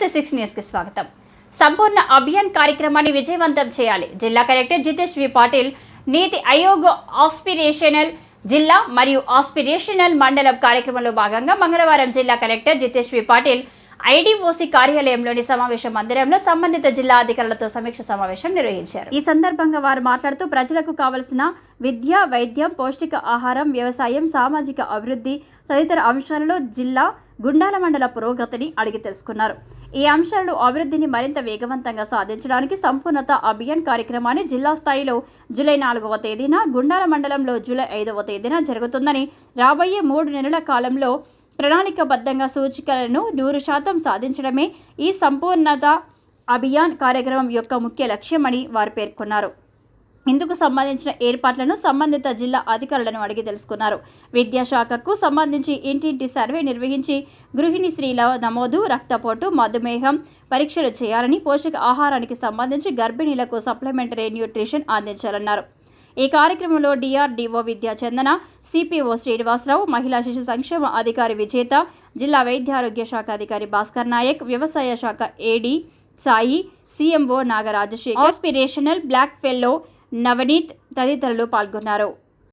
నమస్తే 6 న్యూస్ కి స్వాగతం. సంపూర్ణ అభియాన్ కార్యక్రమాన్ని విజయవంతం చేయాలి. జిల్లా కలెక్టర్ జితేష్ వి పాటిల్ నీతి ఆయోగ్ ఆస్పిరేషనల్ జిల్లా మరియు ఆస్పిరేషనల్ మండలం కార్యక్రమంలో భాగంగా మంగళవారం జిల్లా కలెక్టర్ జితేష్ వి పాటిల్ ఐడిఓసి కార్యాలయంలోని సమావేశ మందిరంలో సంబంధిత జిల్లా అధికారులతో సమీక్ష సమావేశం నిర్వహించారు. ఈ సందర్భంగా వారు మాట్లాడుతూ ప్రజలకు కావలసిన విద్య, వైద్యం, పౌష్టిక ఆహారం, వ్యవసాయం, సామాజిక అభివృద్ధి తదితర అంశాలలో జిల్లా గుండాల మండల పురోగతిని అడిగి తెలుసుకున్నారు. ఈ అంశాలను అభివృద్ధిని మరింత వేగవంతంగా సాధించడానికి సంపూర్ణత అభియాన్ కార్యక్రమాన్ని జిల్లా స్థాయిలో జూలై 4వ తేదీన, గుండాల మండలంలో జూలై 5వ తేదీన జరుగుతుందని, రాబోయే 3 నెలల కాలంలో ప్రణాళికబద్ధంగా సూచికలను 100% సాధించడమే ఈ సంపూర్ణత అభియాన్ కార్యక్రమం యొక్క ముఖ్య లక్ష్యమని వారు పేర్కొన్నారు. ఇందుకు సంబంధించిన ఏర్పాట్లను సంబంధిత జిల్లా అధికారులను అడిగి తెలుసుకున్నారు. విద్యాశాఖకు సంబంధించి ఇంటింటి సర్వే నిర్వహించి గృహిణి స్త్రీల నమోదు, రక్తపోటు, మధుమేహం పరీక్షలు చేయాలని, పోషక ఆహారానికి సంబంధించి గర్భిణీలకు సప్లిమెంటరీ న్యూట్రిషన్ అందించాలన్నారు. ఈ కార్యక్రమంలో డిఆర్డీఓ విద్యా చందన, సిపిఓ శ్రీనివాసరావు, మహిళా శిశు సంక్షేమ అధికారి విజేత, జిల్లా వైద్యారోగ్య శాఖ అధికారి భాస్కర్ నాయక్, వ్యవసాయ శాఖ AD Sai, CMO Nagarajasekhar, aspirational block fellow Navneet తదితరులు పాల్గొన్నారు.